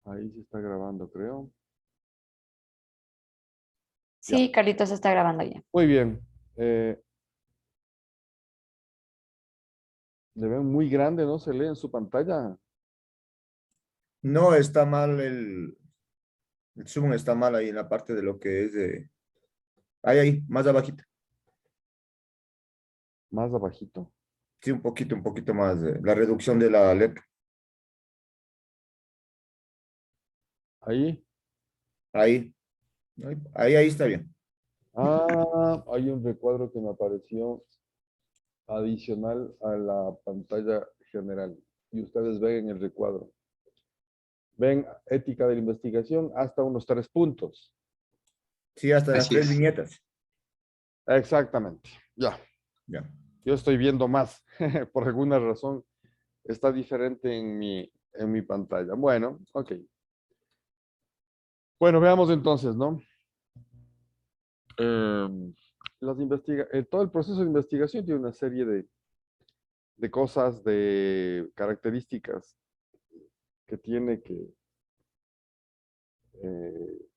Ahí se está grabando, creo. Ya. Sí, Carlitos está grabando ya. Muy bien. Eh, Le ven muy grande, ¿no? Se lee en su pantalla. No, está mal el zoom está mal ahí en la parte de lo que es de... Ahí, más abajito. Más abajito. Sí, un poquito más. La reducción de la letra. Ahí. Ahí, ahí está bien. Ah, hay un recuadro que me apareció adicional a la pantalla general. Y ustedes ven en el recuadro. Ven ética de la investigación hasta unos 3 puntos. Sí, hasta las Así tres es. viñetas. Exactamente. Ya. Ya. Yo estoy viendo más. Por alguna razón está diferente en mi pantalla. Bueno, ok. Bueno, veamos entonces, ¿no? Todo el proceso de investigación tiene una serie de cosas, de características que eh,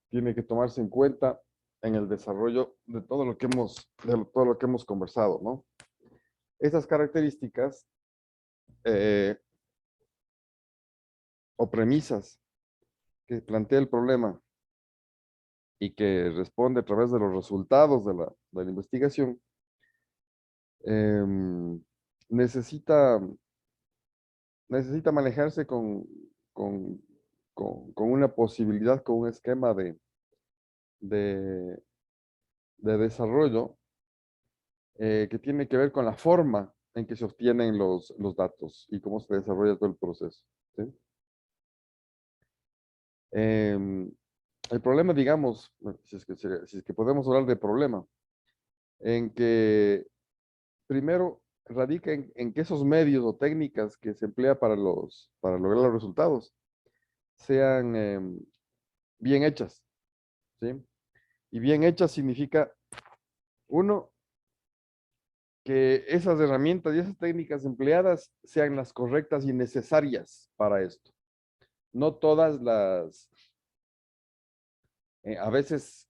tiene que tomarse en cuenta en el desarrollo de todo lo que todo lo que hemos conversado, ¿no? Esas características eh, o premisas que plantea el problema y que responde a través de los resultados de la investigación, em, necesita, necesita manejarse con, con una posibilidad, con un esquema de, de desarrollo que tiene que ver con la forma en que se obtienen los datos y cómo se desarrolla todo el proceso. ¿Sí? Em, el problema, digamos, bueno, si es que podemos hablar de problema, en que primero radica en que esos medios o técnicas que se emplea para lograr los resultados sean bien hechas, ¿sí? Y bien hechas significa, uno, que esas herramientas y esas técnicas empleadas sean las correctas y necesarias para esto. No todas a veces,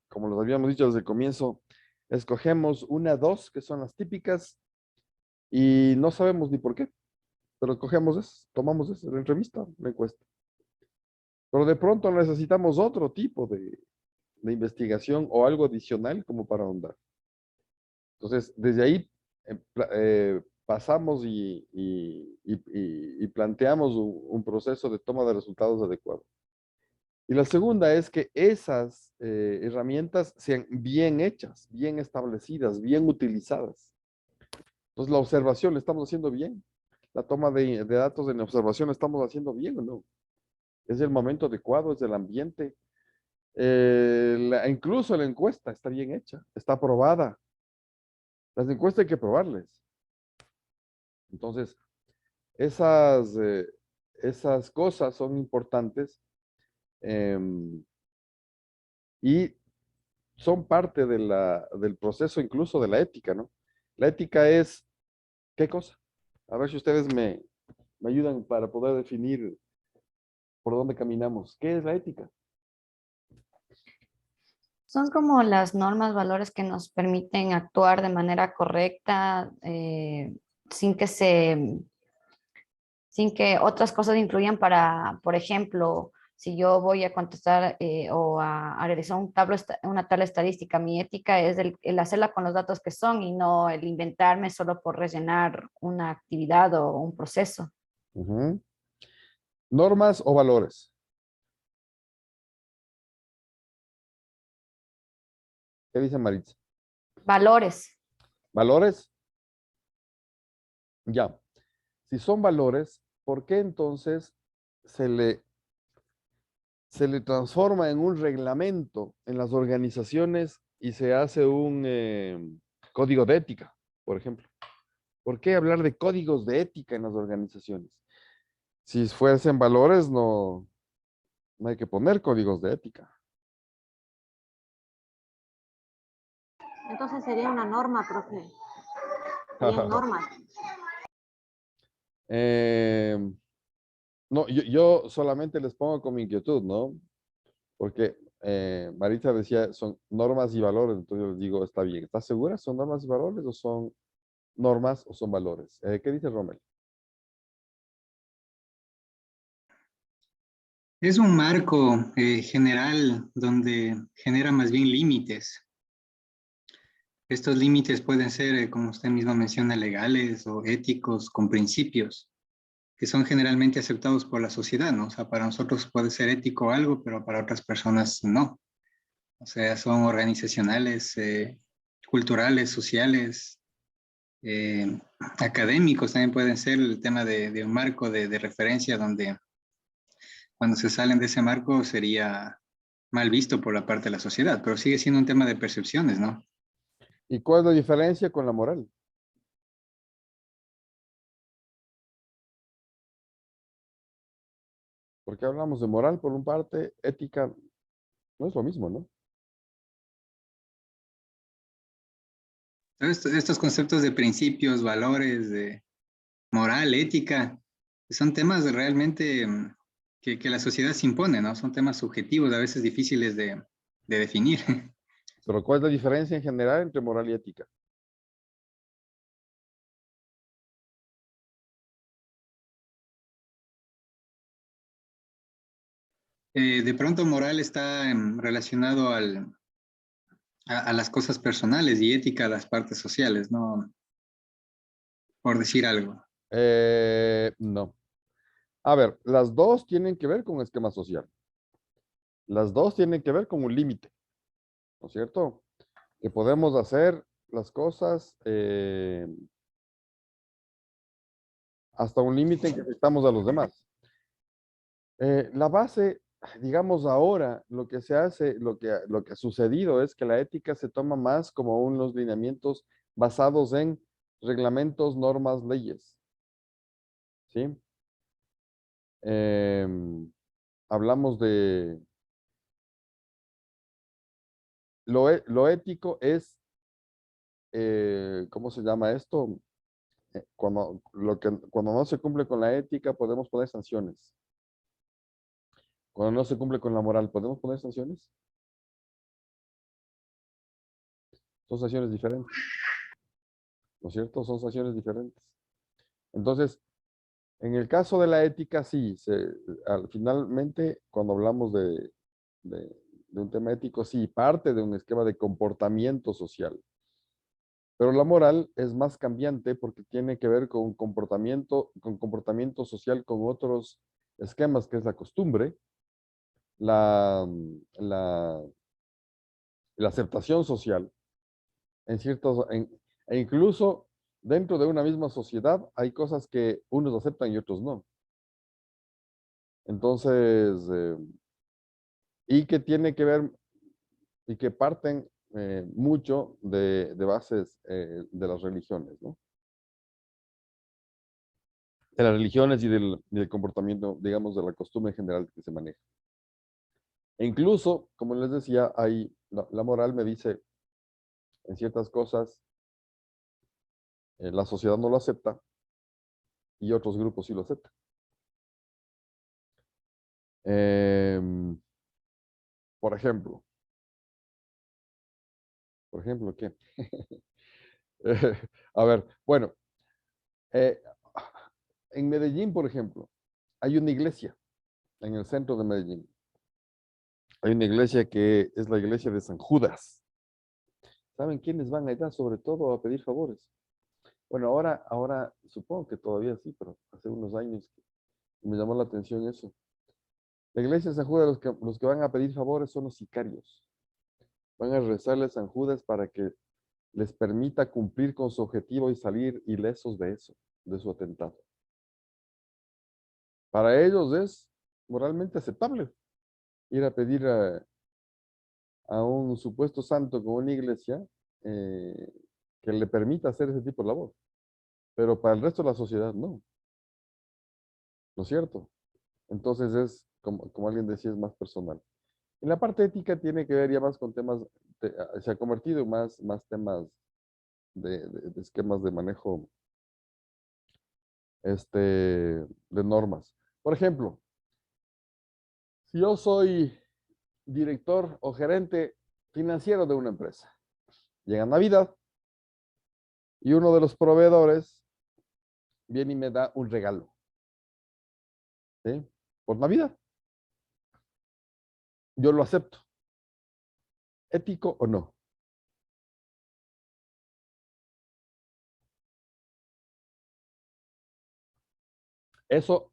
como los habíamos dicho desde el comienzo, escogemos una, dos, que son las típicas, y no sabemos ni por qué, pero escogemos esas, tomamos esas, la entrevista, la encuesta. Pero de pronto necesitamos otro tipo de investigación o algo adicional como para ahondar. Entonces, desde ahí pasamos y planteamos un proceso de toma de resultados adecuado. Y la segunda es que esas herramientas sean bien hechas, bien establecidas, bien utilizadas. Entonces, la observación la estamos haciendo bien. La toma de datos en la observación la estamos haciendo bien o no. Es el momento adecuado, es el ambiente. Incluso la encuesta está bien hecha, está aprobada. Las encuestas hay que probarles. Entonces, esas, esas cosas son importantes em, y son parte del proceso incluso de la ética, ¿no? La ética es, ¿qué cosa? A ver si ustedes me ayudan para poder definir por dónde caminamos. ¿Qué es la ética? Son como las normas, valores que nos permiten actuar de manera correcta, sin que sin que otras cosas influyan para, por ejemplo, si yo voy a contestar o a realizar una tabla estadística, mi ética es el hacerla con los datos que son y no el inventarme solo por rellenar una actividad o un proceso. Ujú. ¿Normas o valores? ¿Qué dice Maritza? Valores. ¿Valores? Ya. Si son valores, ¿por qué entonces se le, se le transforma en un reglamento en las organizaciones y se hace un código de ética, por ejemplo? ¿Por qué hablar de códigos de ética en las organizaciones? Si fuesen valores, no hay que poner códigos de ética. Entonces sería una norma, profe. Serían normas. Eh, No, yo solamente les pongo como inquietud, ¿no? Porque Maritza decía, son normas y valores, entonces yo les digo, está bien. ¿Estás segura? ¿Son normas y valores o son normas o son valores? ¿Qué dice Rommel? Es un marco general donde genera más bien límites. Estos límites pueden ser, como usted mismo menciona, legales o éticos, con principios que son generalmente aceptados por la sociedad, ¿no? O sea, para nosotros puede ser ético algo, pero para otras personas no. O sea, son organizacionales, culturales, sociales, académicos también pueden ser el tema de un marco de referencia donde cuando se salen de ese marco sería mal visto por la parte de la sociedad, pero sigue siendo un tema de percepciones, ¿no? ¿Y cuál es la diferencia con la moral? Porque hablamos de moral por una parte, ética no es lo mismo, ¿no? Estos conceptos de principios, valores, de moral, ética, son temas realmente que la sociedad se impone, ¿no? Son temas subjetivos, a veces difíciles de definir. Pero ¿cuál es la diferencia en general entre moral y ética? De pronto moral está relacionado a las cosas personales y ética a las partes sociales, ¿no? Por decir algo. No. A ver, las dos tienen que ver con esquema social. Las dos tienen que ver con un límite, ¿no es cierto? Que podemos hacer las cosas hasta un límite en que afectamos a los demás. La base, digamos ahora, lo que se hace, lo que ha sucedido es que la ética se toma más como unos lineamientos basados en reglamentos, normas, leyes, ¿sí? Em, hablamos de lo ético es, ¿cómo se llama esto? Cuando no se cumple con la ética, podemos poner sanciones. Cuando no se cumple con la moral, ¿podemos poner sanciones? Son sanciones diferentes, ¿no es cierto? Son sanciones diferentes. Entonces, en el caso de la ética, sí, finalmente, cuando hablamos de un tema ético, sí, parte de un esquema de comportamiento social. Pero la moral es más cambiante porque tiene que ver con comportamiento social con otros esquemas, que es la costumbre, la, la, la aceptación social, en ciertos, e incluso dentro de una misma sociedad hay cosas que unos aceptan y otros no. Entonces, y que tiene que ver y que parten mucho de bases de las religiones, ¿no? De las religiones y del comportamiento, digamos, de la costumbre en general que se maneja. E incluso, como les decía, la moral me dice en ciertas cosas, la sociedad no lo acepta y otros grupos sí lo aceptan. Em, por ejemplo, ¿qué? A ver, bueno, eh, en Medellín, por ejemplo, hay una iglesia en el centro de Medellín. Hay una iglesia que es la iglesia de San Judas. ¿Saben quiénes van allá sobre todo a pedir favores? Bueno, ahora supongo que todavía sí, pero hace unos años me llamó la atención eso. La iglesia de San Judas, los que van a pedir favores son los sicarios. Van a rezarle a San Judas para que les permita cumplir con su objetivo y salir ilesos de eso, de su atentado. Para ellos es moralmente aceptable ir a pedir a un supuesto santo con una iglesia eh, que le permita hacer ese tipo de labor. Pero para el resto de la sociedad no, ¿no es cierto? Entonces es, como alguien decía, es más personal. En la parte ética tiene que ver ya más con temas, se ha convertido en más temas de esquemas de manejo de normas. Por ejemplo, si yo soy director o gerente financiero de una empresa, llega Navidad y uno de los proveedores viene y me da un regalo, ¿sí? Por Navidad. Yo lo acepto. ¿Ético o no? Eso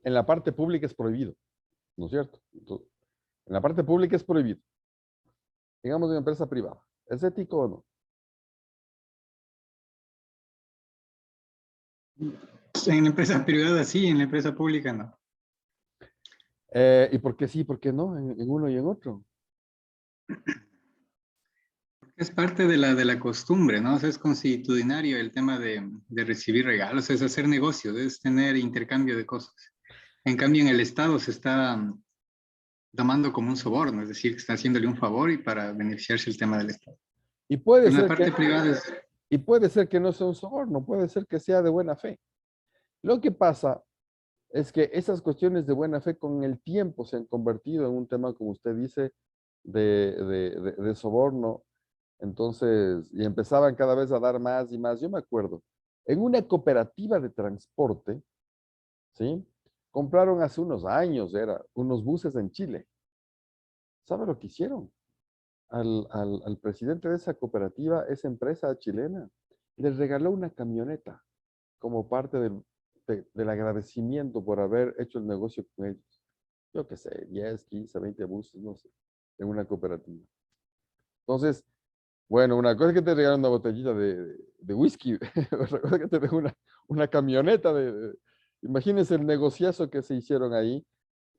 en la parte pública es prohibido, ¿no es cierto? Entonces, en la parte pública es prohibido. Digamos de una empresa privada. ¿Es ético o no? En la empresa privada sí, en la empresa pública no. ¿Y por qué sí, por qué no? En uno y en otro. Es parte de la costumbre, ¿no? O sea, es consuetudinario el tema de recibir regalos, es hacer negocios, es tener intercambio de cosas. En cambio, en el Estado se está tomando como un soborno, es decir, que está haciéndole un favor y para beneficiarse el tema del Estado. Y puede En la ser parte que, privada es... y puede ser que no sea un soborno, puede ser que sea de buena fe. Lo que pasa es que esas cuestiones de buena fe con el tiempo se han convertido en un tema, como usted dice, de soborno. Entonces, y empezaban cada vez a dar más y más. Yo me acuerdo, en una cooperativa de transporte, ¿sí? Compraron hace unos años, unos buses en Chile. ¿Sabe lo que hicieron? Al presidente de esa cooperativa, esa empresa chilena, les regaló una camioneta como parte del agradecimiento por haber hecho el negocio con ellos. Yo qué sé, 10, 15, 20 buses, no sé, en una cooperativa. Entonces, bueno, una cosa es que te regalan una botellita de whisky, otra cosa es que te regalan una camioneta imagínense el negociazo que se hicieron ahí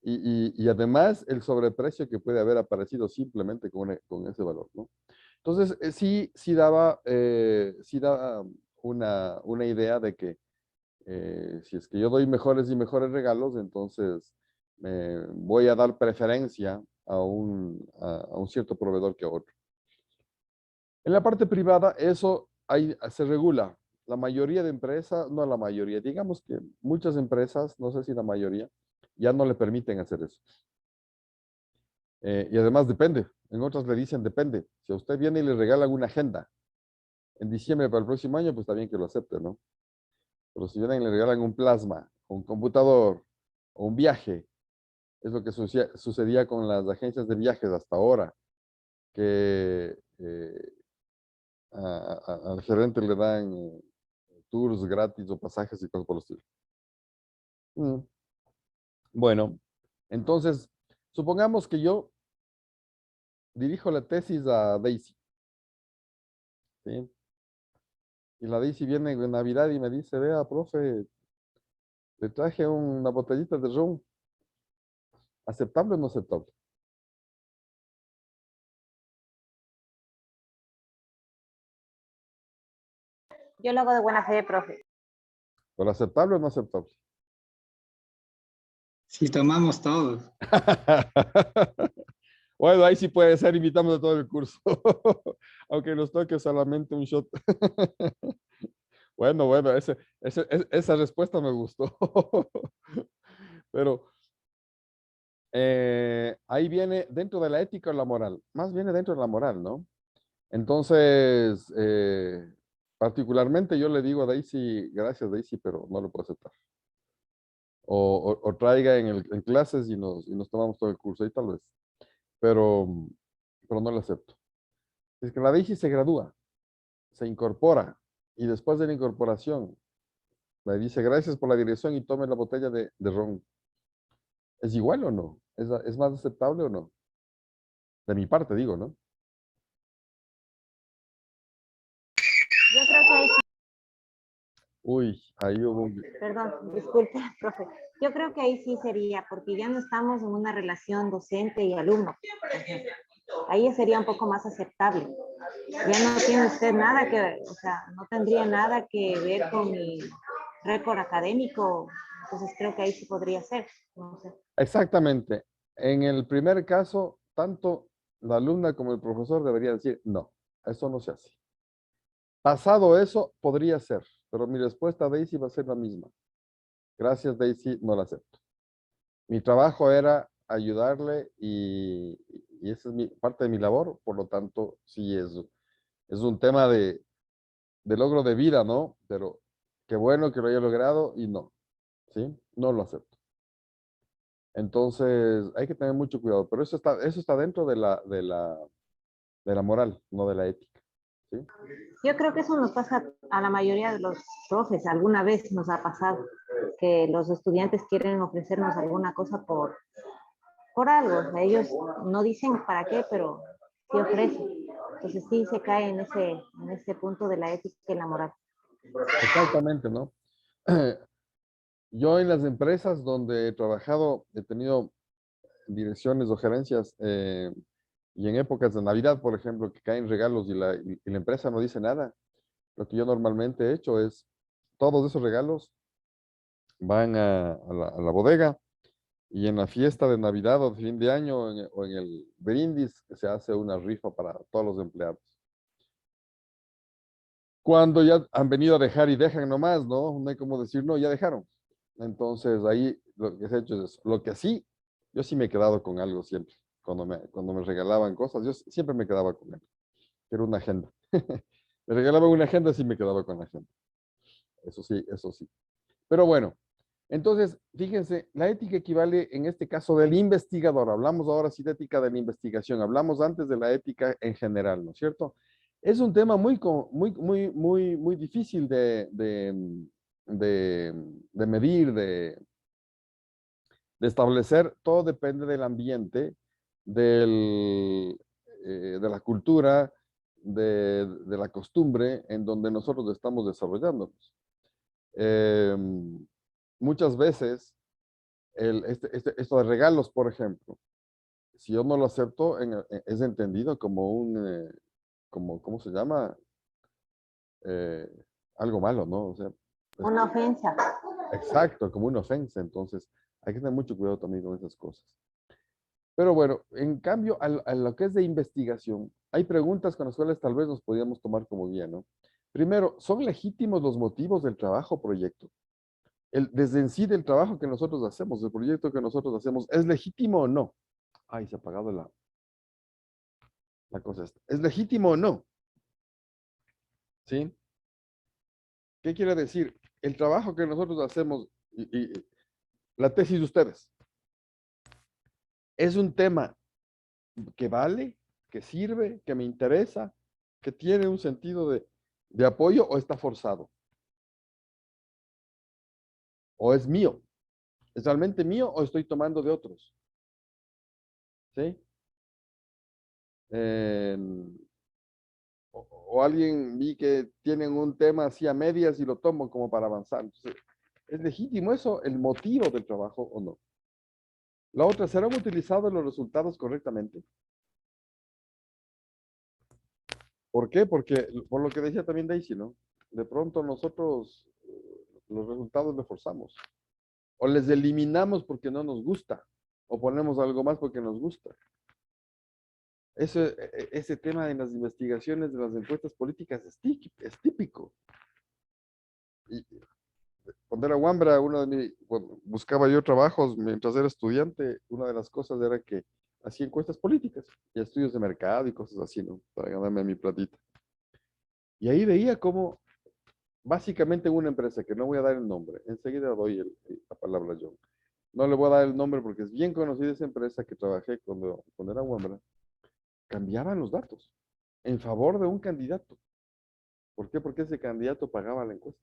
y además el sobreprecio que puede haber aparecido simplemente con ese valor, ¿no? Entonces, sí daba una idea de que si es que yo doy mejores y mejores regalos, entonces voy a dar preferencia a un cierto proveedor que a otro. En la parte privada, eso ahí se regula. La mayoría de empresas, no la mayoría, digamos que muchas empresas, no sé si la mayoría, ya no le permiten hacer eso. Y además depende. En otras le dicen depende. Si a usted viene y le regalan una agenda en diciembre para el próximo año, pues está bien que lo acepte, ¿no? Pero si vienen y le regalan un plasma, un computador o un viaje, es lo que sucedía con las agencias de viajes hasta ahora, que al gerente le dan tours gratis o pasajes y cosas por el estilo. Bueno, entonces, supongamos que yo dirijo la tesis a Daisy, ¿sí? Y la Daisy viene en Navidad y me dice, vea, profe, le traje una botellita de ron. ¿Aceptable o no aceptable? Yo lo hago de buena fe, profe. ¿Pero aceptable o no aceptable? Si tomamos todos. Bueno, ahí sí puede ser, invitamos a todo el curso. Aunque nos toque solamente un shot. Bueno, esa respuesta me gustó. Pero ahí viene dentro de la ética o la moral. Más viene dentro de la moral, ¿no? Entonces, particularmente yo le digo a Daisy, gracias Daisy, pero no lo puedo aceptar. O traiga en clases y nos tomamos todo el curso, ahí tal vez. Pero no lo acepto. Es que la Daisy se gradúa, se incorpora, y después de la incorporación, me dice gracias por la dirección y tome la botella de ron. ¿Es igual o no? ¿Es más aceptable o no? De mi parte, digo, ¿no? Yo creo que ahí, Uy, ahí hubo perdón, disculpe, profe. Yo creo que ahí sí sería, porque ya no estamos en una relación docente y alumno. Ahí sería un poco más aceptable. Ya no tiene usted nada que, o sea, no tendría nada que ver con mi récord académico. Entonces creo que ahí sí podría ser. No sé. Exactamente. En el primer caso, tanto la alumna como el profesor deberían decir, no, eso no se hace. Pasado eso, podría ser, pero mi respuesta a Daisy va a ser la misma. Gracias, Daisy, no la acepto. Mi trabajo era ayudarle y esa es parte de mi labor, por lo tanto, sí es un tema de logro de vida, ¿no? Pero qué bueno que lo haya logrado y no, ¿sí? No lo acepto. Entonces, hay que tener mucho cuidado, pero eso está dentro de la moral, no de la ética, ¿sí? Yo creo que eso nos pasa a la mayoría de los profes. Alguna vez nos ha pasado que los estudiantes quieren ofrecernos alguna cosa por algo. Ellos no dicen para qué, pero sí ofrecen. Entonces sí se cae en ese punto de la ética y la moral. Exactamente, ¿no? Yo en las empresas donde he trabajado, he tenido direcciones o gerencias, y en épocas de Navidad, por ejemplo, que caen regalos y la empresa no dice nada. Lo que yo normalmente he hecho es, todos esos regalos van a la bodega y en la fiesta de Navidad o de fin de año o en el brindis se hace una rifa para todos los empleados. Cuando ya han venido a dejar y dejan nomás, ¿no? No hay como decir, no, ya dejaron. Entonces ahí lo que se ha hecho es eso. Lo que sí, yo sí me he quedado con algo siempre. Cuando me regalaban cosas, yo siempre me quedaba con algo. Era una agenda. Me regalaban una agenda, sí me quedaba con la agenda. Eso sí, eso sí. Pero bueno, entonces, fíjense, la ética equivale en este caso del investigador. Hablamos ahora sí de ética de la investigación. Hablamos antes de la ética en general, ¿no es cierto? Es un tema muy difícil de medir, de establecer. Todo depende del ambiente, de la cultura, de la costumbre en donde nosotros estamos desarrollándonos. Eh, Muchas veces, esto de regalos, por ejemplo, si yo no lo acepto, es entendido como ¿cómo se llama? Eh, Algo malo, ¿no? O sea, Una ofensa. exacto, como una ofensa. Entonces, hay que tener mucho cuidado también con esas cosas. Pero bueno, en cambio, a lo que es de investigación, hay preguntas con las cuales tal vez nos podríamos tomar como guía, ¿no? Primero, ¿son legítimos los motivos del trabajo o proyecto? Desde en sí del trabajo que nosotros hacemos, el proyecto que nosotros hacemos, ¿es legítimo o no? Ay, se ha apagado la cosa esta. ¿Es legítimo o no? ¿Sí? ¿Qué quiere decir? El trabajo que nosotros hacemos y la tesis de ustedes, ¿es un tema que vale, que sirve, que me interesa, que tiene un sentido de apoyo o está forzado? ¿O es mío? ¿Es realmente mío o estoy tomando de otros? ¿Sí? Eh, o alguien vi que tienen un tema así a medias y lo tomo como para avanzar. Entonces, ¿es legítimo eso, el motivo del trabajo o no? La otra, ¿serán utilizados los resultados correctamente? ¿Por qué? Porque, por lo que decía también Daisy, ¿no? De pronto nosotros los resultados les forzamos. O les eliminamos porque no nos gusta. O ponemos algo más porque nos gusta. Ese tema en las investigaciones de las encuestas políticas es típico. Y cuando era Wambra, cuando buscaba yo trabajos mientras era estudiante, una de las cosas era que hacía encuestas políticas y estudios de mercado y cosas así, ¿no? Para ganarme mi platita. Y ahí veía cómo, básicamente una empresa, que no voy a dar el nombre, enseguida doy la palabra yo. No le voy a dar el nombre porque es bien conocida esa empresa que trabajé cuando era Wambra. Cambiaban los datos en favor de un candidato. ¿Por qué? Porque ese candidato pagaba la encuesta.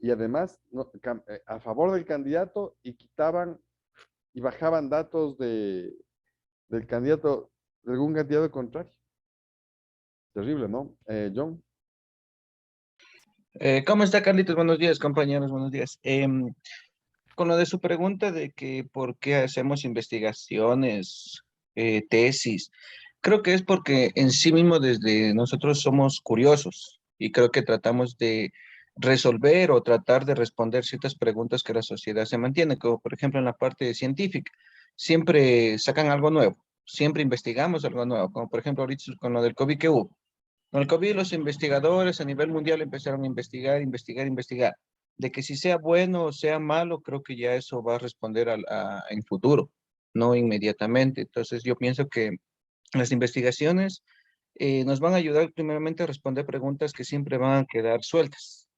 Y además, a favor del candidato y quitaban y bajaban datos del candidato, de algún candidato contrario. Terrible, ¿no? John. ¿Cómo está, Carlitos? Buenos días, compañeros, buenos días. Con lo de su pregunta de que por qué hacemos investigaciones, tesis, creo que es porque en sí mismo desde nosotros somos curiosos y creo que tratamos de resolver o tratar de responder ciertas preguntas que la sociedad se mantiene, como por ejemplo en la parte científica. Siempre sacan algo nuevo, siempre investigamos algo nuevo, como por ejemplo ahorita con lo del COVID que hubo. Con el COVID los investigadores a nivel mundial empezaron a investigar, investigar, investigar. De que si sea bueno o sea malo, creo que ya eso va a responder en futuro, no inmediatamente. Entonces yo pienso que las investigaciones nos van a ayudar primeramente a responder preguntas que siempre van a quedar sueltas.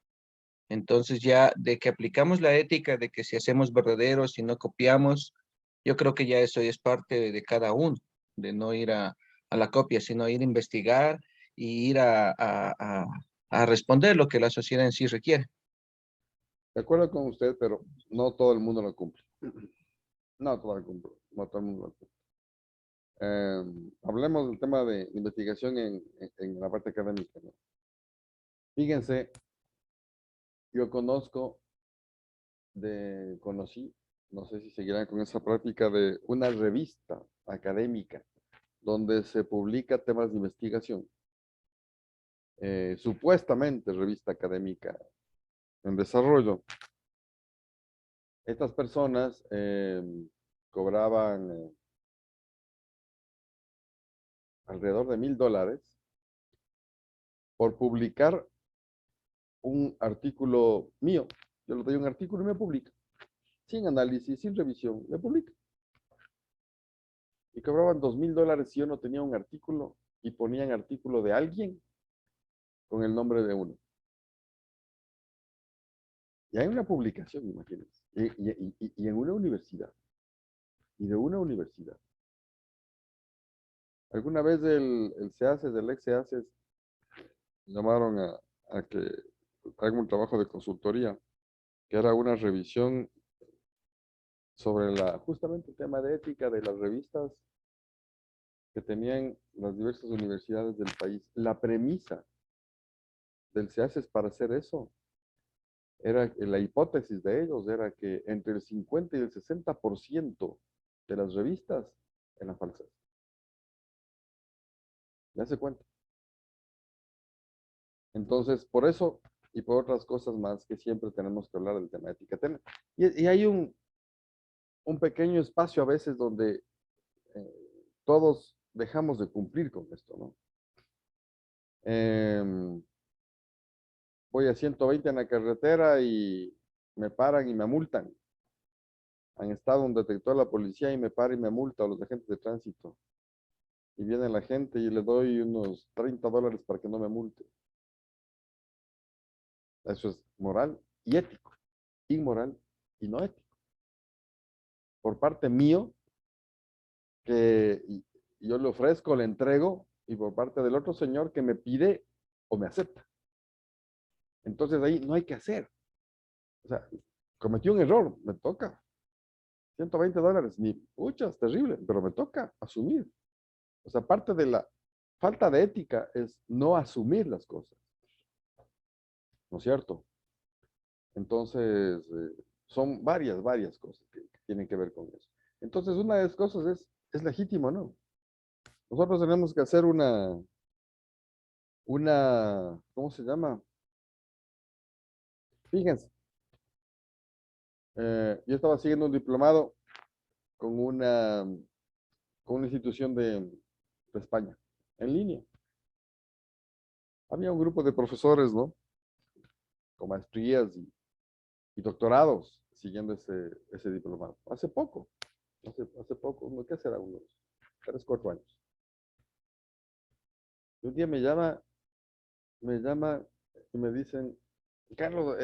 Entonces ya de que aplicamos la ética, de que si hacemos verdaderos, si no copiamos, yo creo que ya eso es parte de cada uno, de no ir a la copia, sino ir a investigar y ir a responder lo que la sociedad en sí requiere. De acuerdo con usted, pero no todo el mundo lo cumple. No todo el mundo, no todo el mundo lo cumple. Hablemos del tema de investigación en la parte académica, ¿no? Fíjense, yo conocí, no sé si seguirán con esa práctica de una revista académica donde se publica temas de investigación. Supuestamente revista académica en desarrollo. Estas personas cobraban alrededor de $1000 por publicar un artículo mío. Yo le doy un artículo y me publica. Sin análisis, sin revisión, me publica. Y cobraban $2000 si yo no tenía un artículo y ponían artículo de alguien con el nombre de uno. Y hay una publicación, imagínense. Y en una universidad. Y de una universidad. Alguna vez el CEACES, del ex CEACES, llamaron a que haga un trabajo de consultoría, que era una revisión sobre justamente el tema de ética de las revistas que tenían las diversas universidades del país. La premisa del CEACES para hacer eso era, la hipótesis de ellos era que entre el 50 y el 60% de las revistas eran falsas. ¿Ya se cuenta? Entonces, por eso y por otras cosas más que siempre tenemos que hablar del tema de ética. Y hay un pequeño espacio a veces donde todos dejamos de cumplir con esto, ¿no? Voy a 120 en la carretera y me paran y me multan. Han estado un detector de la policía y me para y me multa a los agentes de tránsito. Y viene la gente y le doy unos $30 para que no me multe. Eso es moral y ético. Inmoral y no ético. Por parte mío, que yo le ofrezco, le entrego, y por parte del otro señor que me pide o me acepta. Entonces ahí no hay que hacer. O sea, cometí un error, me toca. $120, ni puchas, terrible, pero me toca asumir. O sea, parte de la falta de ética es no asumir las cosas. ¿No es cierto? Entonces, son varias cosas que tienen que ver con eso. Entonces, una de las cosas es legítimo, ¿no? Nosotros tenemos que hacer ¿cómo se llama? Fíjense, yo estaba siguiendo un diplomado con una institución de España, en línea. Había un grupo de profesores, ¿no? Con maestrías y doctorados siguiendo ese diplomado. Hace poco, ¿qué será? Unos 3, 4 años. Y un día me llama y me dicen, Carlos,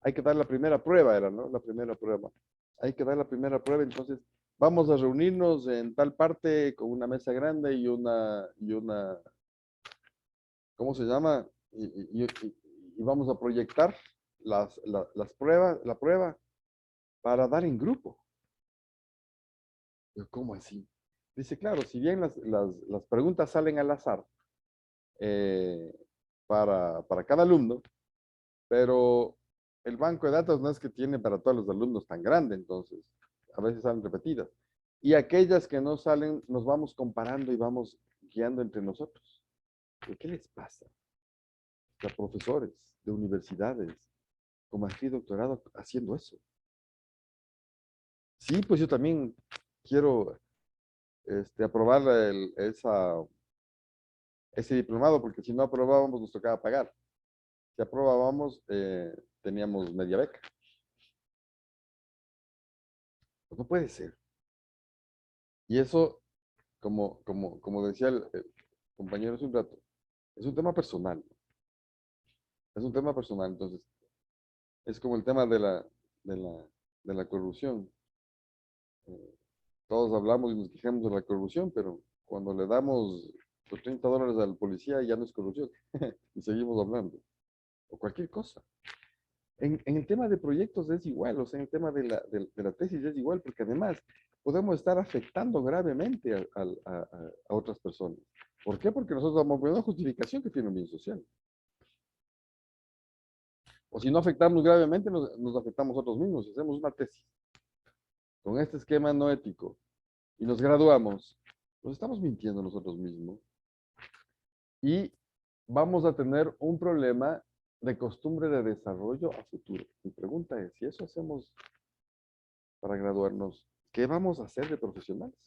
hay que dar la primera prueba, era, ¿no? La primera prueba. Hay que dar la primera prueba, entonces vamos a reunirnos en tal parte con una mesa grande y una, ¿cómo se llama? Y vamos a proyectar las pruebas, la prueba para dar en grupo. Yo, ¿cómo así? Dice, claro, si bien las preguntas salen al azar eh, para cada alumno, pero el banco de datos no es que tiene para todos los alumnos tan grande, entonces a veces salen repetidas. Y aquellas que no salen, nos vamos comparando y vamos guiando entre nosotros. ¿Qué les pasa? A profesores de universidades con maestría y doctorado haciendo eso. Sí, pues yo también quiero aprobar ese diplomado, porque si no aprobábamos nos tocaba pagar. Si aprobábamos, teníamos media beca. Pues no puede ser. Y eso, como decía el compañero hace un rato, es un tema personal. Es un tema personal. Entonces, es como el tema de la corrupción. Todos hablamos y nos quejamos de la corrupción, pero cuando le damos los $30 al policía ya no es corrupción. Y seguimos hablando. O cualquier cosa. En el tema de proyectos es igual, o sea, en el tema de la tesis es igual, porque además podemos estar afectando gravemente a otras personas. ¿Por qué? Porque nosotros damos una justificación que tiene un bien social. O si no afectamos gravemente, nos afectamos nosotros mismos. Si hacemos una tesis con este esquema no ético y nos graduamos, nos estamos mintiendo nosotros mismos y vamos a tener un problema de costumbre de desarrollo a futuro. Mi pregunta es, si eso hacemos para graduarnos, ¿qué vamos a hacer de profesionales?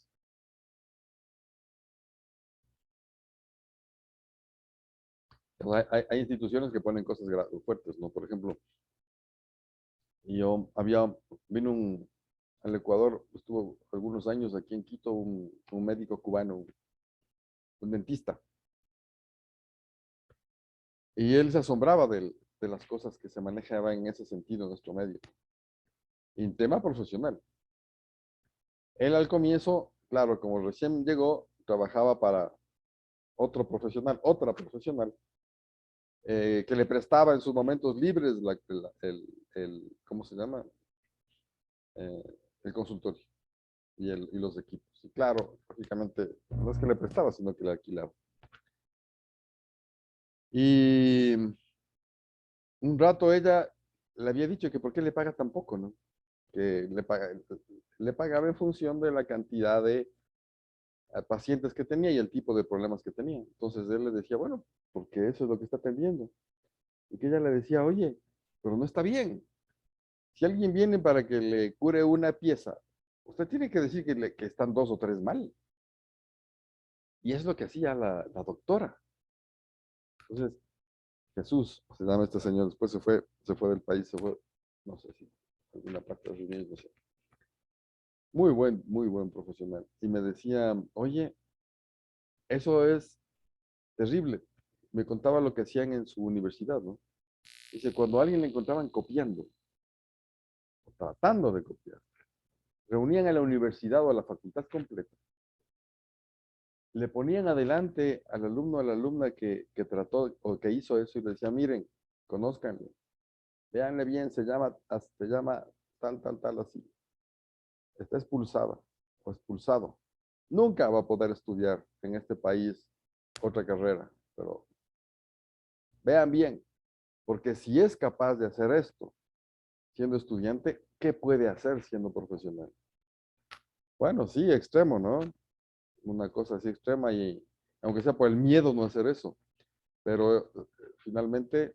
O sea, hay instituciones que ponen cosas fuertes, ¿no? Por ejemplo, vino al Ecuador, estuvo algunos años aquí en Quito, un médico cubano, un dentista, y él se asombraba de las cosas que se manejaban en ese sentido en nuestro medio. En tema profesional. Él al comienzo, claro, como recién llegó, trabajaba para otra profesional, que le prestaba en sus momentos libres ¿cómo se llama? El consultorio y los equipos. Y claro, prácticamente no es que le prestaba, sino que le alquilaba. Y un rato ella le había dicho que por qué le paga tan poco, ¿no? Que le pagaba en función de la cantidad de pacientes que tenía y el tipo de problemas que tenía. Entonces él le decía, bueno, porque eso es lo que está atendiendo. Y que ella le decía, oye, pero no está bien. Si alguien viene para que le cure una pieza, usted tiene que decir que están 2 o 3 mal. Y es lo que hacía la doctora. Entonces, Jesús, se llama este señor, después se fue del país, se fue, no sé si, alguna parte de los Unidos, no sé. Muy buen profesional. Y me decía, oye, eso es terrible. Me contaba lo que hacían en su universidad, ¿no? Dice, cuando a alguien le encontraban copiando, o tratando de copiar, reunían a la universidad o a la facultad completa, le ponían adelante al alumno o a la alumna que trató o que hizo eso y le decía, miren, conózcanle, véanle bien, se llama tal, así. Está expulsada o expulsado. Nunca va a poder estudiar en este país otra carrera, pero vean bien, porque si es capaz de hacer esto siendo estudiante, ¿qué puede hacer siendo profesional? Bueno, sí, extremo, ¿no? Una cosa así extrema y aunque sea por el miedo no hacer eso, pero finalmente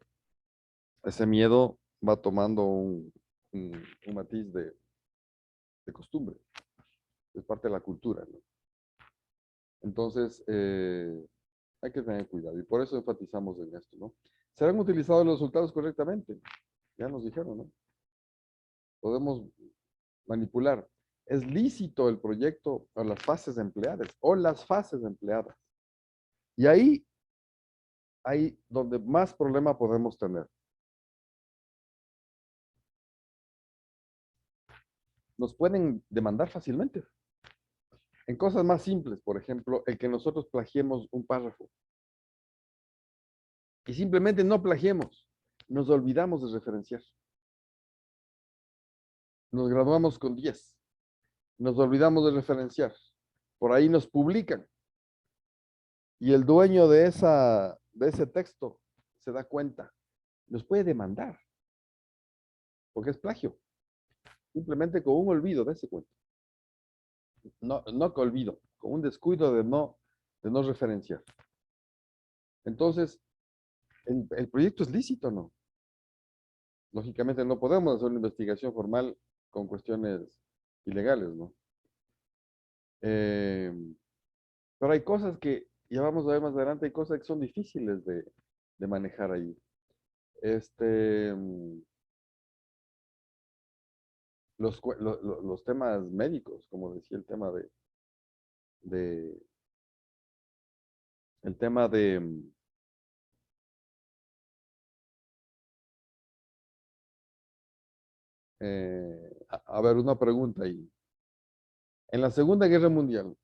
ese miedo va tomando un matiz de costumbre, es parte de la cultura, ¿no? Entonces, hay que tener cuidado y por eso enfatizamos en esto, ¿no? ¿Serán utilizados los resultados correctamente? Ya nos dijeron, ¿no? Podemos manipular. Es lícito el proyecto o las fases empleadas o las fases empleadas. Y ahí donde más problema podemos tener. Nos pueden demandar fácilmente. En cosas más simples, por ejemplo, el que nosotros plagiemos un párrafo. Y simplemente no plagiemos. Nos olvidamos de referenciar. Nos graduamos con 10. Nos olvidamos de referenciar. Por ahí nos publican. Y el dueño de ese texto se da cuenta. Nos puede demandar. Porque es plagio. Simplemente con un olvido de ese cuento. No que olvido, con un descuido de no referenciar. Entonces, el proyecto es lícito, ¿no? Lógicamente no podemos hacer una investigación formal con cuestiones ilegales, ¿no? Eh, pero hay cosas que, ya vamos a ver más adelante, hay cosas que son difíciles de manejar ahí. Los temas médicos, como decía, de el tema de, a ver, una pregunta ahí. En la Segunda Guerra Mundial,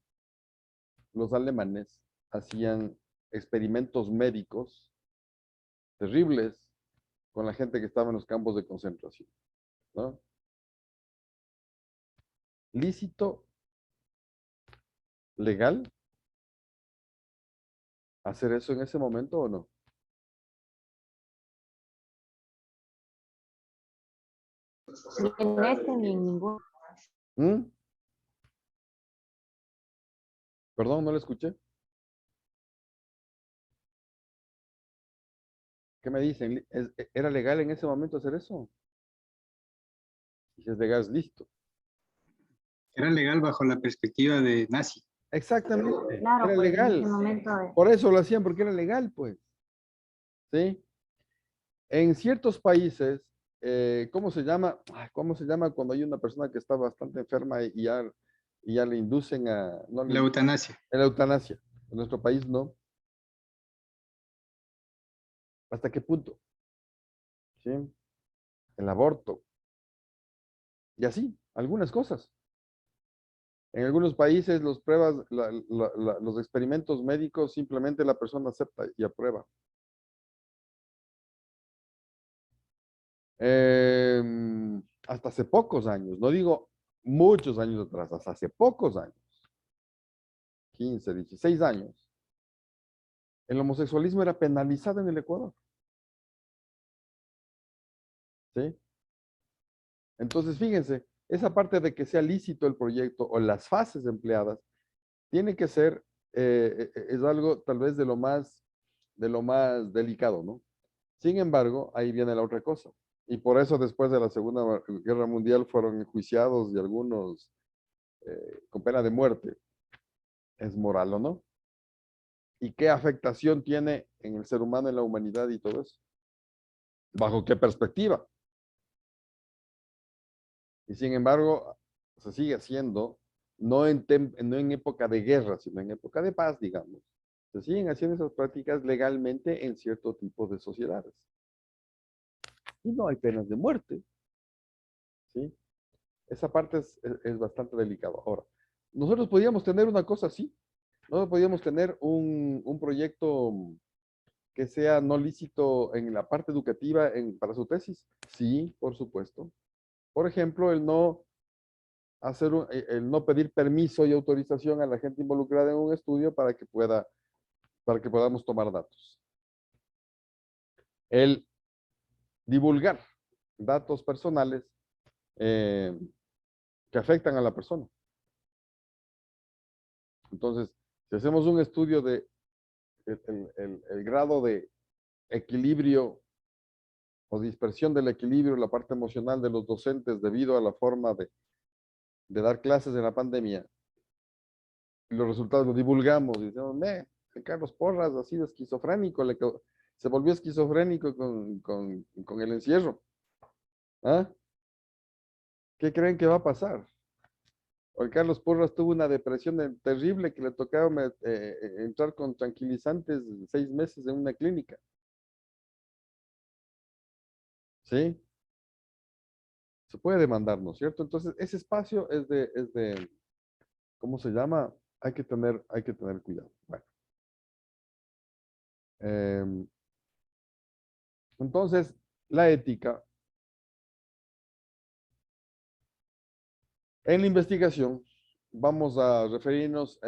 los alemanes hacían experimentos médicos terribles con la gente que estaba en los campos de concentración, ¿no? ¿Lícito, legal, hacer eso en ese momento o no? Ni en este ni en ningún. ¿Mm? Perdón, no le escuché. ¿Qué me dicen? ¿Era legal en ese momento hacer eso? Y si es legal, es listo. Era legal bajo la perspectiva de nazi. Exactamente, Claro, era pues en ese legal. momento Por eso lo hacían, porque era legal, pues. ¿Sí? En ciertos países, ¿cómo se llama? ¿Cómo se llama cuando hay una persona que está bastante enferma y ya le inducen a... No, La eutanasia. la eutanasia. En nuestro país no. ¿Hasta qué punto? ¿Sí? El aborto. Y así, algunas cosas. En algunos países los pruebas, los experimentos médicos, simplemente la persona acepta y aprueba. Hasta hace pocos años, no digo muchos años atrás, hasta hace pocos años, 15, 16 años, el homosexualismo era penalizado en el Ecuador. ¿Sí? Entonces, fíjense, esa parte de que sea lícito el proyecto o las fases empleadas, tiene que ser, es algo tal vez de lo más delicado, ¿no? Sin embargo, ahí viene la otra cosa. Y por eso después de la Segunda Guerra Mundial fueron enjuiciados y algunos con pena de muerte. ¿Es moral o no? ¿Y qué afectación tiene en el ser humano, en la humanidad y todo eso? ¿Bajo qué perspectiva? Y sin embargo, se sigue haciendo, no en época de guerra, sino en época de paz, digamos. Se siguen haciendo esas prácticas legalmente en cierto tipo de sociedades. Y no hay penas de muerte, ¿sí? Esa parte es bastante delicada. Ahora, nosotros podíamos tener una cosa así. Nosotros podíamos tener un proyecto que sea no lícito en la parte educativa para su tesis. Sí, por supuesto. Por ejemplo, el no pedir permiso y autorización a la gente involucrada en un estudio para que podamos tomar datos. El divulgar datos personales eh, que afectan a la persona. Entonces, si hacemos un estudio de el grado de equilibrio o dispersión del equilibrio, la parte emocional de los docentes debido a la forma de dar clases en la pandemia, y los resultados los divulgamos y decimos, Carlos Porras ha sido esquizofrénico, se volvió esquizofrénico con el encierro. ¿Ah? ¿Qué creen que va a pasar? O el Carlos Porras tuvo una depresión terrible que le tocaba entrar con tranquilizantes 6 meses en una clínica. ¿Sí? Se puede demandar, ¿no es cierto? Entonces, ese espacio ¿cómo se llama? Hay que tener cuidado. Bueno. Entonces, la ética en la investigación, vamos a referirnos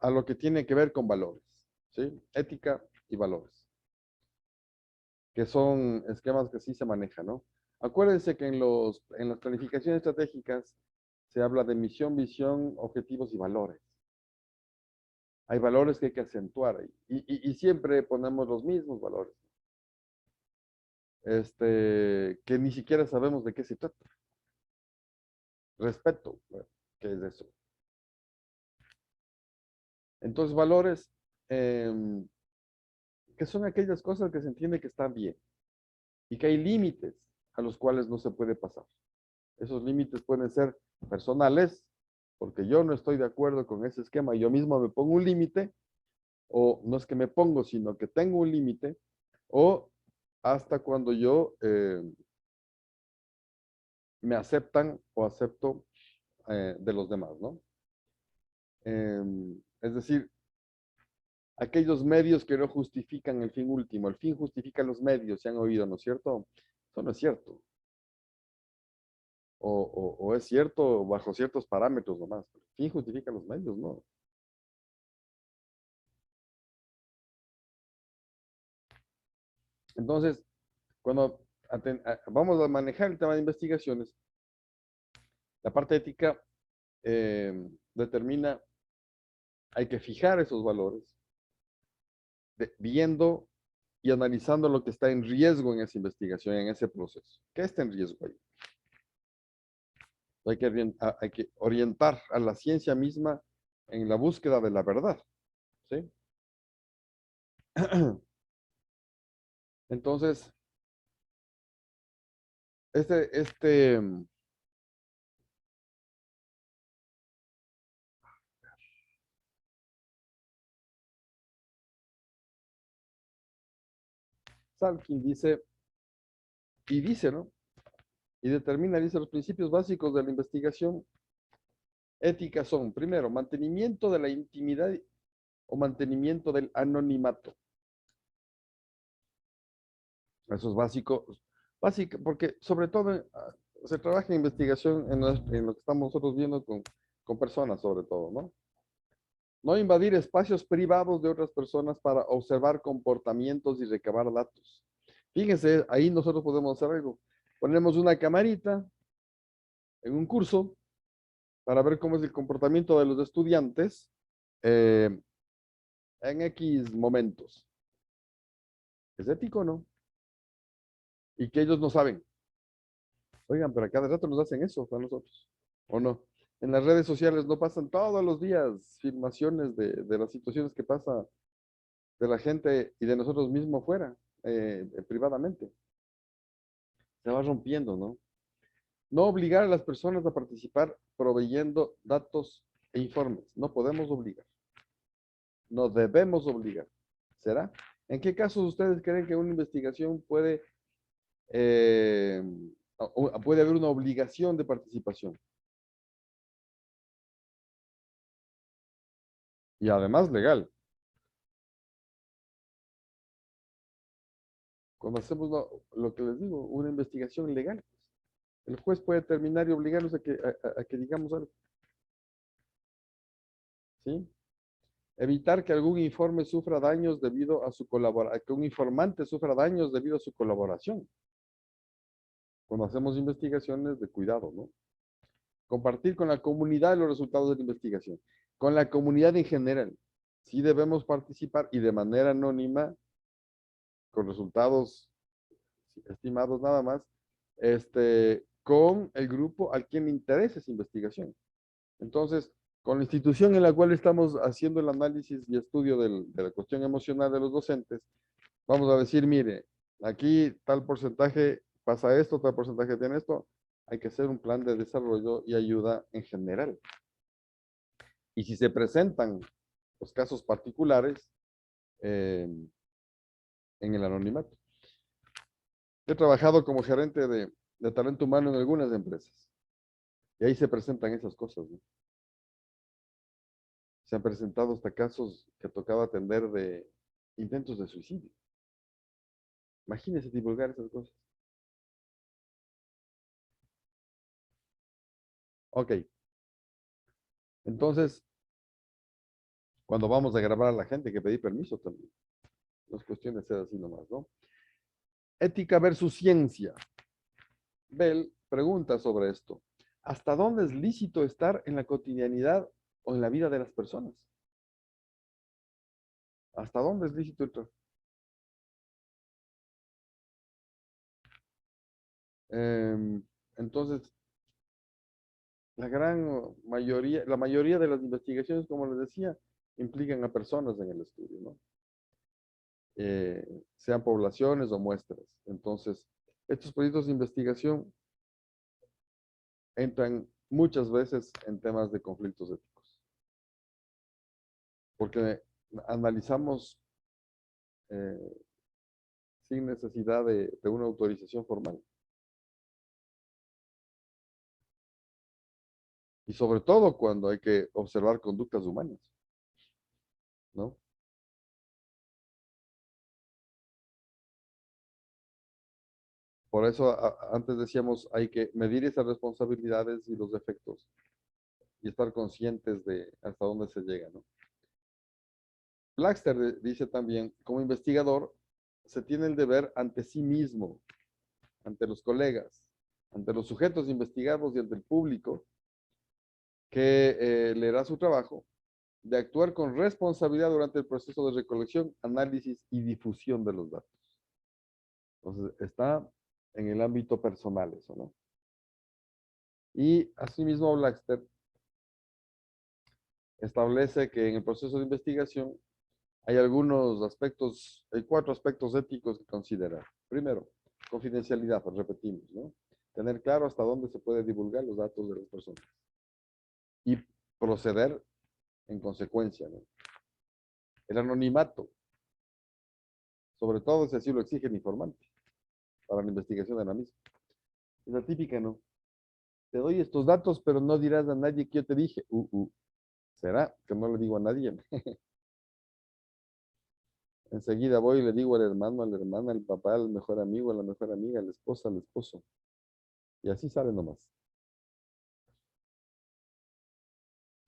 a lo que tiene que ver con valores, ¿sí? Ética y valores, que son esquemas que sí se manejan, ¿no? Acuérdense que en las planificaciones estratégicas se habla de misión, visión, objetivos y valores. Hay valores que hay que acentuar ahí. Y siempre ponemos los mismos valores. Que ni siquiera sabemos de qué se trata. Respeto, bueno, ¿qué es eso? Entonces, valores, que son aquellas cosas que se entiende que están bien y que hay límites a los cuales no se puede pasar. Esos límites pueden ser personales, porque yo no estoy de acuerdo con ese esquema, yo mismo me pongo un límite, o no es que me pongo, sino que tengo un límite, o hasta cuando yo me aceptan o acepto de los demás, ¿no? Es decir, aquellos medios que no justifican el fin último, el fin justifica los medios, se han oído, ¿no es cierto? Eso no es cierto. O es cierto bajo ciertos parámetros nomás. El fin justifica los medios, ¿no? Entonces, cuando vamos a manejar el tema de investigaciones, la parte ética determina, hay que fijar esos valores, viendo y analizando lo que está en riesgo en esa investigación, en ese proceso. ¿Qué está en riesgo ahí? Hay que orientar a la ciencia misma en la búsqueda de la verdad. ¿Sí? Entonces, Salkin dice, ¿no? Y determina, dice, los principios básicos de la investigación ética son, primero, mantenimiento de la intimidad o mantenimiento del anonimato. Eso es básico, porque sobre todo se trabaja en investigación en lo que estamos nosotros viendo con personas, sobre todo, ¿no? No invadir espacios privados de otras personas para observar comportamientos y recabar datos. Fíjense, ahí nosotros podemos hacer algo. Ponemos una camarita en un curso para ver cómo es el comportamiento de los estudiantes en X momentos. ¿Es ético o no? Y que ellos no saben. Oigan, pero a cada rato nos hacen eso a nosotros, ¿o no? En las redes sociales no pasan todos los días filmaciones de las situaciones que pasa de la gente y de nosotros mismos fuera, privadamente. Se va rompiendo, ¿no? No obligar a las personas a participar proveyendo datos e informes. No podemos obligar. No debemos obligar. ¿Será? ¿En qué casos ustedes creen que una investigación puede haber una obligación de participación? Y además legal. Cuando hacemos lo que les digo, una investigación legal, el juez puede terminar y obligarnos a que digamos algo. ¿Sí? Evitar que algún informe sufra daños debido a su colaboración, que un informante sufra daños debido a su colaboración. Cuando hacemos investigaciones de cuidado, ¿no? Compartir con la comunidad los resultados de la investigación. Con la comunidad en general. Sí debemos participar y de manera anónima, con resultados estimados nada más, con el grupo al quien le interesa esa investigación. Entonces, con la institución en la cual estamos haciendo el análisis y estudio de la cuestión emocional de los docentes, vamos a decir, mire, aquí tal porcentaje pasa esto, tal porcentaje tiene esto, hay que hacer un plan de desarrollo y ayuda en general. Y si se presentan los casos particulares, en el anonimato. He trabajado como gerente de talento humano en algunas empresas. Y ahí se presentan esas cosas, ¿no? Se han presentado hasta casos que tocaba atender de intentos de suicidio. Imagínense divulgar esas cosas. Ok. Entonces, cuando vamos a grabar a la gente, hay que pedir permiso también. No es cuestión de ser así nomás, ¿no? Ética versus ciencia. Bell pregunta sobre esto. ¿Hasta dónde es lícito estar en la cotidianidad o en la vida de las personas? ¿Hasta dónde es lícito entrar? Entonces, la mayoría de las investigaciones, como les decía, implican a personas en el estudio, ¿no? sean poblaciones o muestras. Entonces, estos proyectos de investigación entran muchas veces en temas de conflictos éticos. Porque analizamos sin necesidad de una autorización formal. Y sobre todo cuando hay que observar conductas humanas, ¿no? Por eso antes decíamos, hay que medir esas responsabilidades y los efectos y estar conscientes de hasta dónde se llega, ¿no? Blackster dice también, como investigador, se tiene el deber ante sí mismo, ante los colegas, ante los sujetos investigados y ante el público que leerá su trabajo, de actuar con responsabilidad durante el proceso de recolección, análisis y difusión de los datos. Entonces, está en el ámbito personal eso, ¿no? Y asimismo, Blackster establece que en el proceso de investigación hay algunos aspectos, hay 4 aspectos éticos que considerar. Primero, confidencialidad, pues repetimos, ¿no? Tener claro hasta dónde se puede divulgar los datos de las personas. Y proceder en consecuencia, ¿no? El anonimato, sobre todo si así lo exige el informante, para la investigación de la misma. Es la típica, ¿no? Te doy estos datos, pero no dirás a nadie que yo te dije. ¿Será que no le digo a nadie? Enseguida voy y le digo al hermano, a la hermana, al papá, al mejor amigo, a la mejor amiga, a la esposa, al esposo. Y así sale nomás.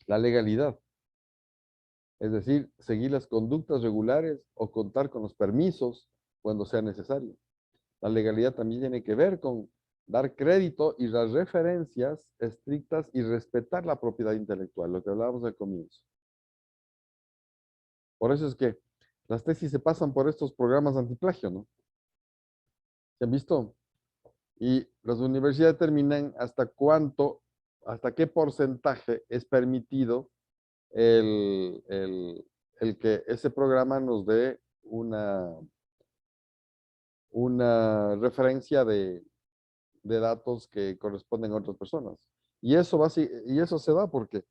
La legalidad. Es decir, seguir las conductas regulares o contar con los permisos cuando sea necesario. La legalidad también tiene que ver con dar crédito y las referencias estrictas y respetar la propiedad intelectual, lo que hablábamos al comienzo. Por eso es que las tesis se pasan por estos programas antiplagio, ¿no? ¿Se han visto? Y las universidades determinan hasta cuánto, hasta qué porcentaje es permitido el que ese programa nos dé una referencia de datos que corresponden a otras personas. Y eso se da porque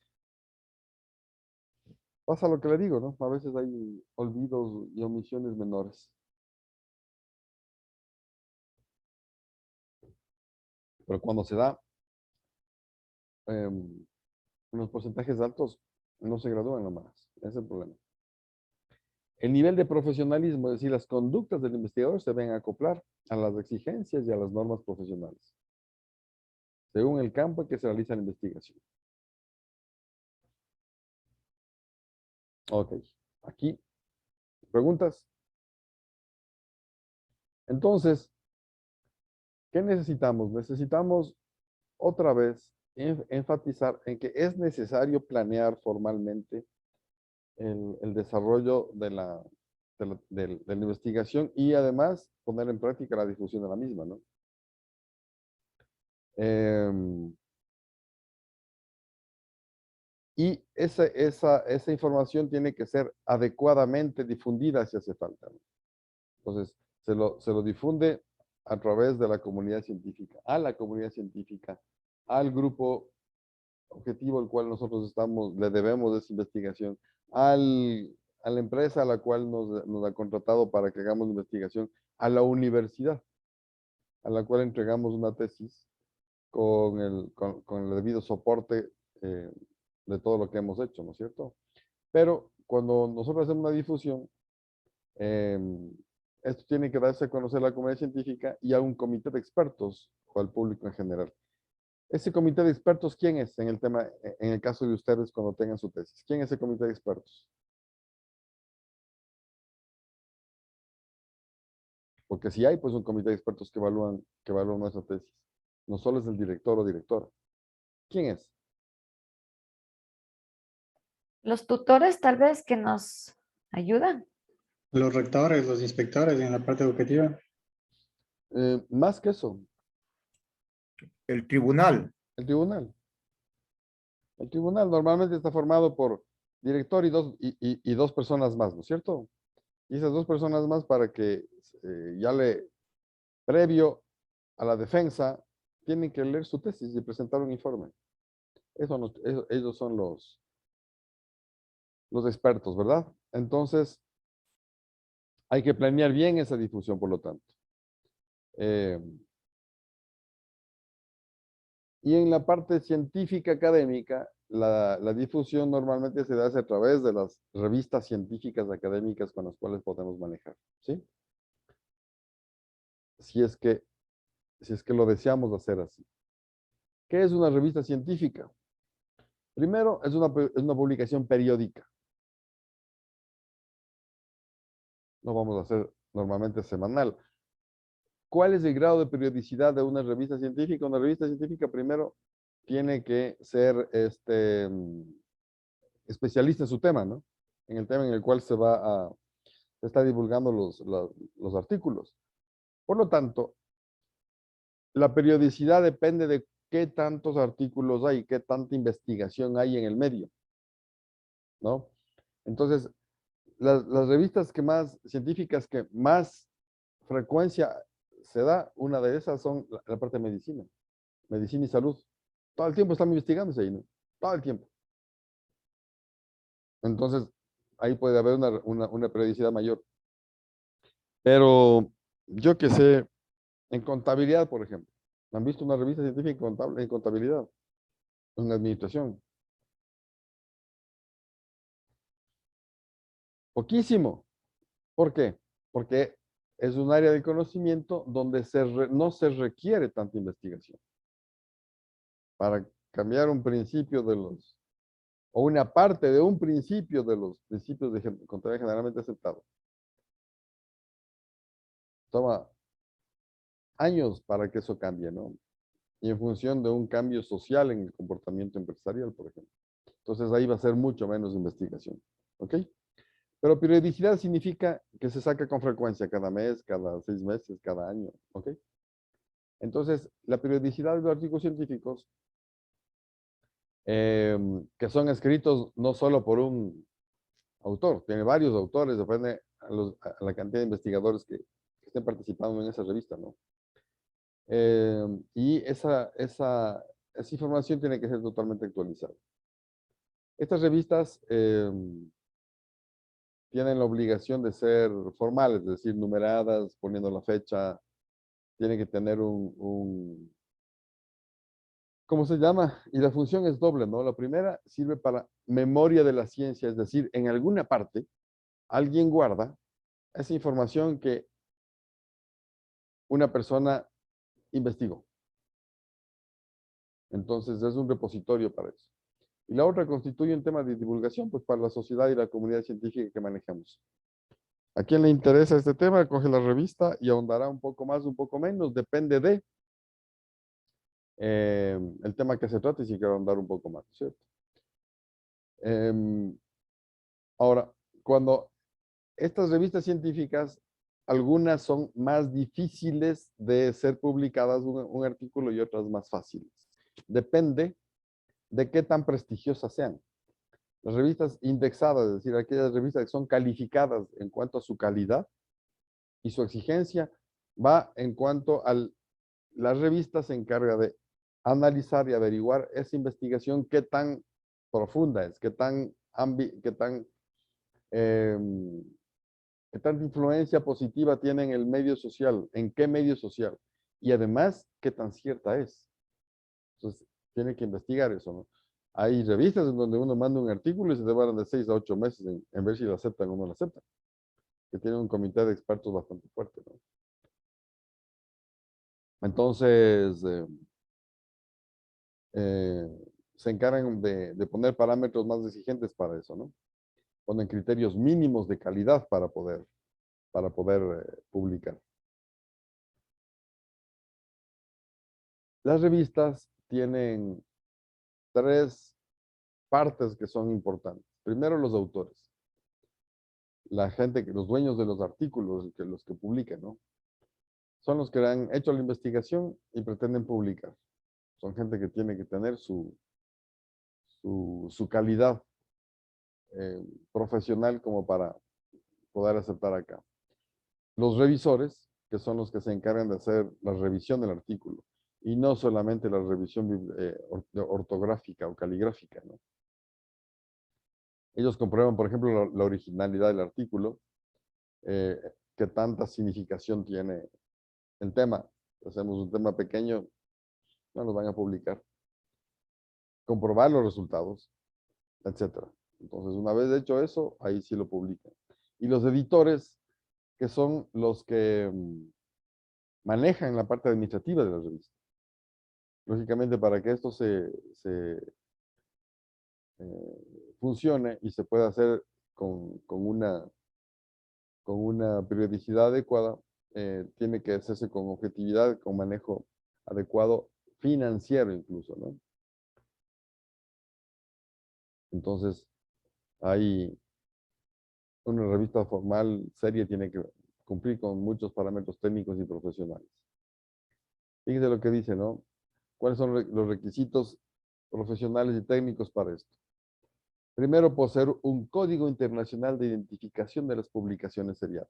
pasa lo que le digo, ¿no? A veces hay olvidos y omisiones menores. Pero cuando se da unos porcentajes altos, no se gradúan nomás. Ese es el problema. El nivel de profesionalismo, es decir, las conductas del investigador se deben acoplar a las exigencias y a las normas profesionales, según el campo en que se realiza la investigación. Ok, aquí, preguntas. Entonces, ¿qué necesitamos? Necesitamos otra vez enfatizar en que es necesario planear formalmente el desarrollo de la investigación y además poner en práctica la difusión de la misma, ¿no? Y esa información tiene que ser adecuadamente difundida si hace falta, ¿no? Entonces, se lo difunde a través de la comunidad científica, a la comunidad científica, al grupo objetivo al cual nosotros le debemos de esa investigación, a la empresa a la cual nos ha contratado para que hagamos investigación, a la universidad a la cual entregamos una tesis con el debido soporte de todo lo que hemos hecho, ¿no es cierto? Pero cuando nosotros hacemos una difusión, esto tiene que darse a conocer a la comunidad científica y a un comité de expertos o al público en general. Ese comité de expertos, ¿quién es en el tema, en el caso de ustedes cuando tengan su tesis? ¿Quién es ese comité de expertos? Porque si hay, pues un comité de expertos que evalúan nuestra tesis. No solo es el director o directora. ¿Quién es? Los tutores tal vez que nos ayudan. Los rectores, los inspectores en la parte educativa. Más que eso, El tribunal. el tribunal. El tribunal normalmente está formado por director y dos personas más, ¿no es cierto? Y esas 2 personas más para que previo a la defensa, tienen que leer su tesis y presentar un informe. Ellos son los expertos, ¿verdad? Entonces, hay que planear bien esa difusión, por lo tanto. Y en la parte científica académica, la difusión normalmente se hace a través de las revistas científicas académicas con las cuales podemos manejar, ¿sí? Si es que lo deseamos hacer así. ¿Qué es una revista científica? Primero, es una publicación periódica. Lo vamos a hacer normalmente semanal. ¿Cuál es el grado de periodicidad de una revista científica? Una revista científica primero tiene que ser especialista en su tema, ¿no? En el tema en el cual se está divulgando los artículos. Por lo tanto, la periodicidad depende de qué tantos artículos hay, qué tanta investigación hay en el medio, ¿no? Entonces, las revistas científicas que más frecuencia se da, una de esas son la parte de medicina y salud. Todo el tiempo están investigándose ahí, ¿no? Todo el tiempo. Entonces, ahí puede haber una periodicidad mayor. Pero yo que sé, en contabilidad, por ejemplo, ¿han visto una revista científica en contabilidad? En administración. Poquísimo. ¿Por qué? Porque es un área de conocimiento donde no se requiere tanta investigación. Para cambiar un principio o una parte de un principio de los principios de contabilidad generalmente aceptados. Toma años para que eso cambie, ¿no? Y en función de un cambio social en el comportamiento empresarial, por ejemplo. Entonces ahí va a ser mucho menos investigación, ¿ok? Pero periodicidad significa que se saca con frecuencia, cada mes, cada 6 meses, cada año, ¿ok? Entonces, la periodicidad de los artículos científicos, que son escritos no solo por un autor, tiene varios autores, depende a la cantidad de investigadores que estén participando en esa revista, ¿no? Y esa información tiene que ser totalmente actualizada. Estas revistas tienen la obligación de ser formales, es decir, numeradas, poniendo la fecha, tienen que tener ¿cómo se llama? Y la función es doble, ¿no? La primera sirve para memoria de la ciencia, es decir, en alguna parte alguien guarda esa información que una persona investigó. Entonces es un repositorio para eso. Y la otra constituye un tema de divulgación, pues para la sociedad y la comunidad científica que manejamos. ¿A quién le interesa este tema? Coge la revista y ahondará un poco más, un poco menos, depende de el tema que se trate y si quiere ahondar un poco más, ¿cierto? Ahora, cuando estas revistas científicas, algunas son más difíciles de ser publicadas, un artículo, y otras más fáciles. Depende de qué tan prestigiosas sean. Las revistas indexadas, es decir, aquellas revistas que son calificadas en cuanto a su calidad y su exigencia, va en cuanto a la revista se encarga de analizar y averiguar esa investigación, qué tan profunda es, qué tanta influencia positiva tiene en el medio social, en qué medio social, y además, qué tan cierta es. Entonces, tiene que investigar eso, ¿no? Hay revistas en donde uno manda un artículo y se demoran de 6 a 8 meses en ver si lo aceptan o no lo aceptan. Que tienen un comité de expertos bastante fuerte, ¿no? Entonces, se encargan de poner parámetros más exigentes para eso, ¿no? Ponen criterios mínimos de calidad para poder publicar. Las revistas tienen 3 partes que son importantes. Primero, los autores. La gente, los dueños de los artículos, los que publican, ¿no? Son los que han hecho la investigación y pretenden publicar. Son gente que tiene que tener su calidad profesional como para poder aceptar acá. Los revisores, que son los que se encargan de hacer la revisión del artículo, y no solamente la revisión ortográfica o caligráfica, ¿no? Ellos comprueban, por ejemplo, la originalidad del artículo, qué tanta significación tiene el tema. Hacemos un tema pequeño, no lo van a publicar. Comprobar los resultados, etcétera. Entonces, una vez hecho eso, ahí sí lo publican. Y los editores, que son los que manejan la parte administrativa de la revista. Lógicamente, para que esto funcione y se pueda hacer con una periodicidad adecuada, tiene que hacerse con objetividad, con manejo adecuado, financiero incluso, ¿no? Entonces, hay una revista formal, seria, tiene que cumplir con muchos parámetros técnicos y profesionales. Fíjese lo que dice, ¿no? ¿Cuáles son los requisitos profesionales y técnicos para esto? Primero, poseer un código internacional de identificación de las publicaciones seriadas.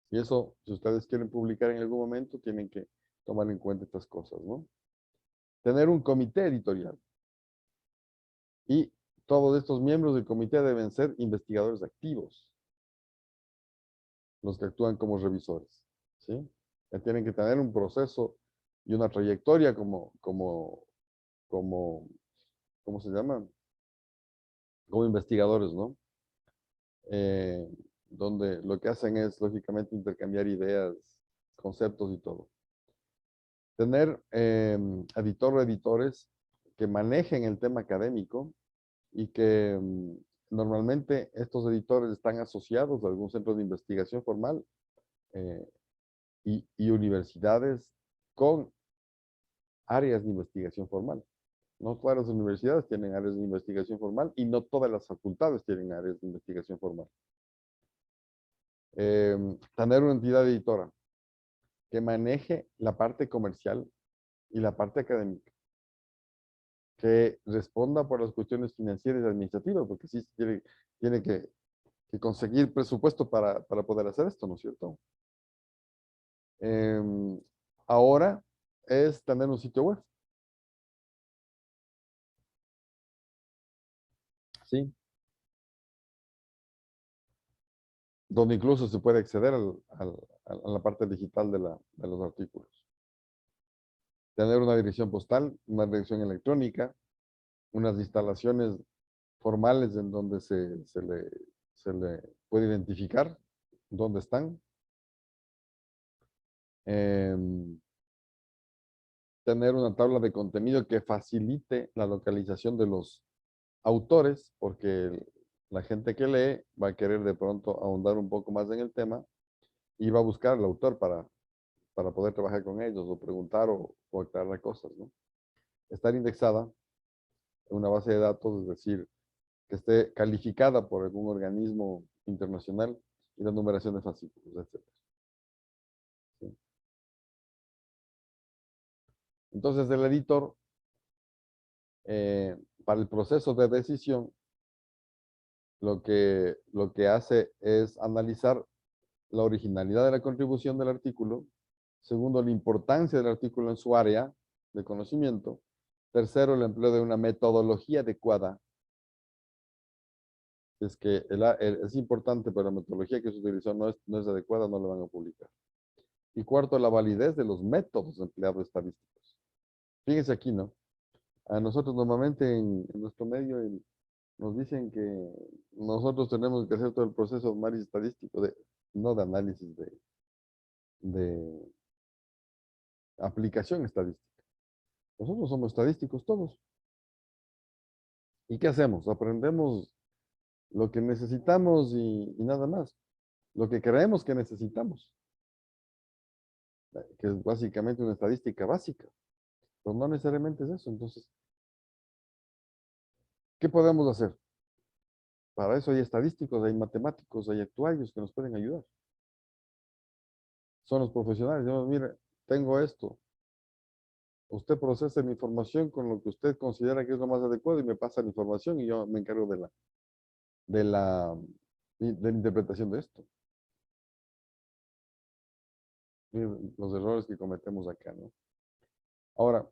Y eso, si ustedes quieren publicar en algún momento, tienen que tomar en cuenta estas cosas, ¿no? Tener un comité editorial. Y todos estos miembros del comité deben ser investigadores activos, los que actúan como revisores, ¿sí? Ya tienen que tener un proceso y una trayectoria ¿cómo se llama? Como investigadores, ¿no? Donde lo que hacen es, lógicamente, intercambiar ideas, conceptos y todo. Tener editor o editores que manejen el tema académico y que normalmente estos editores están asociados a algún centro de investigación formal y universidades con áreas de investigación formal. No todas las universidades tienen áreas de investigación formal y no todas las facultades tienen áreas de investigación formal. Tener una entidad editora que maneje la parte comercial y la parte académica, que responda por las cuestiones financieras y administrativas, porque sí tiene que conseguir presupuesto para poder hacer esto, ¿no es cierto? Ahora es tener un sitio web. ¿Sí? Donde incluso se puede acceder a la parte digital de los artículos. Tener una dirección postal, una dirección electrónica, unas instalaciones formales en donde se le puede identificar dónde están. Tener una tabla de contenido que facilite la localización de los autores, porque la gente que lee va a querer de pronto ahondar un poco más en el tema y va a buscar al autor para poder trabajar con ellos o preguntar o aclarar cosas, ¿no? Estar indexada en una base de datos, es decir, que esté calificada por algún organismo internacional y la numeración de fascículos, etc. ¿Sí? Entonces, el editor, para el proceso de decisión, lo que hace es analizar la originalidad de la contribución del artículo. Segundo, la importancia del artículo en su área de conocimiento. Tercero, el empleo de una metodología adecuada. Es que es importante, pero la metodología que se utilizó no es adecuada, no lo van a publicar. Y cuarto, la validez de los métodos empleados estadísticos. Fíjense aquí, ¿no? A nosotros normalmente en nuestro medio nos dicen que nosotros tenemos que hacer todo el proceso de análisis estadístico, no de análisis de aplicación estadística. Nosotros somos estadísticos todos. ¿Y qué hacemos? Aprendemos lo que necesitamos y nada más. Lo que creemos que necesitamos. Que es básicamente una estadística básica. Pero no necesariamente es eso. Entonces, ¿qué podemos hacer? Para eso hay estadísticos, hay matemáticos, hay actuarios que nos pueden ayudar. Son los profesionales. Digamos, mire, tengo esto. Usted procesa mi información con lo que usted considera que es lo más adecuado y me pasa la información y yo me encargo de la interpretación de esto. Miren los errores que cometemos acá, ¿no? Ahora,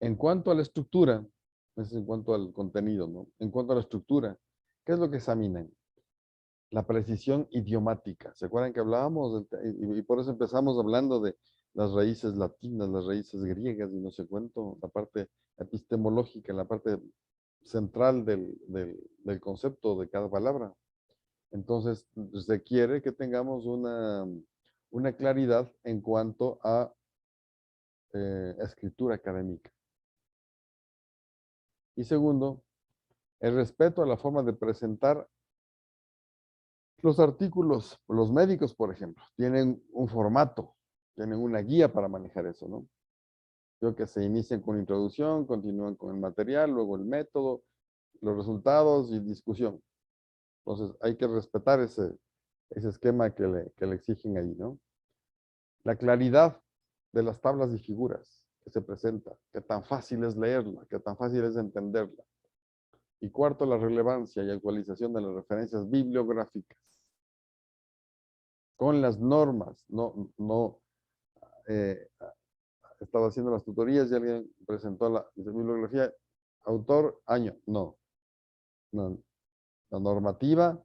en cuanto a la estructura, es en cuanto al contenido, ¿no? En cuanto a la estructura, ¿qué es lo que examinan? La precisión idiomática. ¿Se acuerdan que hablábamos? Y por eso empezamos hablando de las raíces latinas, las raíces griegas y no sé cuánto, la parte epistemológica, la parte central del concepto de cada palabra. Entonces, requiere que tengamos una claridad en cuanto a escritura académica. Y segundo, el respeto a la forma de presentar los artículos. Los médicos, por ejemplo, tienen un formato, tienen una guía para manejar eso, ¿no? Creo que se inician con introducción, continúan con el material, luego el método, los resultados y discusión. Entonces, hay que respetar ese esquema que le exigen ahí, ¿no? La claridad de las tablas y figuras que se presenta, qué tan fácil es leerla, qué tan fácil es entenderla. Y cuarto, la relevancia y actualización de las referencias bibliográficas con las normas. No estaba haciendo las tutorías y alguien presentó la bibliografía, autor, año. No. La normativa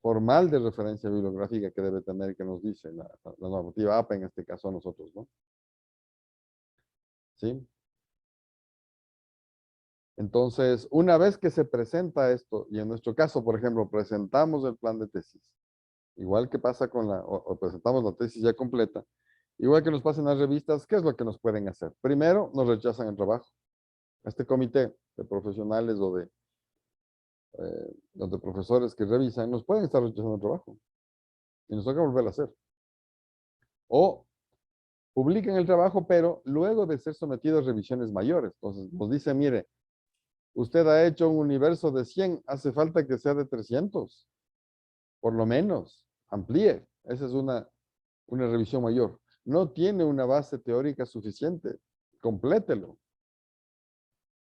formal de referencia bibliográfica que debe tener, que nos dice la normativa APA, en este caso a nosotros, ¿no? ¿Sí? Entonces, una vez que se presenta esto, y en nuestro caso, por ejemplo, presentamos el plan de tesis, igual que pasa con o presentamos la tesis ya completa, igual que nos pasan las revistas, ¿qué es lo que nos pueden hacer? Primero, nos rechazan el trabajo. Este comité de profesionales o de profesores que revisan, nos pueden estar rechazando el trabajo. Y nos toca volver a hacer. O publican el trabajo, pero luego de ser sometidos a revisiones mayores. Entonces, nos dice, mire, usted ha hecho un universo de 100, hace falta que sea de 300. Por lo menos, amplíe. Esa es una revisión mayor. No tiene una base teórica suficiente. Complételo.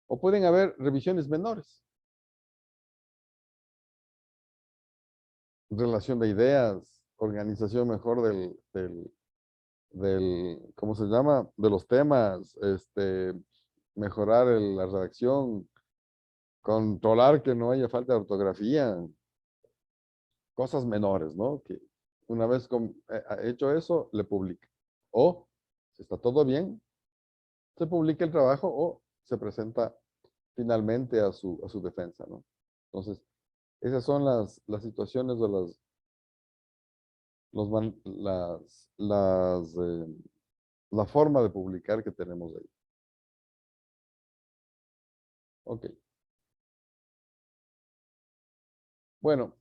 O pueden haber revisiones menores. Relación de ideas, organización mejor ¿cómo se llama? De los temas, mejorar la redacción, controlar que no haya falta de ortografía, cosas menores, ¿no? Que una vez hecho eso, le publica. O, si está todo bien, se publica el trabajo o se presenta finalmente a su defensa, ¿no? Entonces, esas son las situaciones o la forma de publicar que tenemos ahí. Ok. Bueno,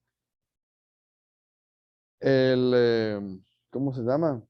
¿cómo se llama?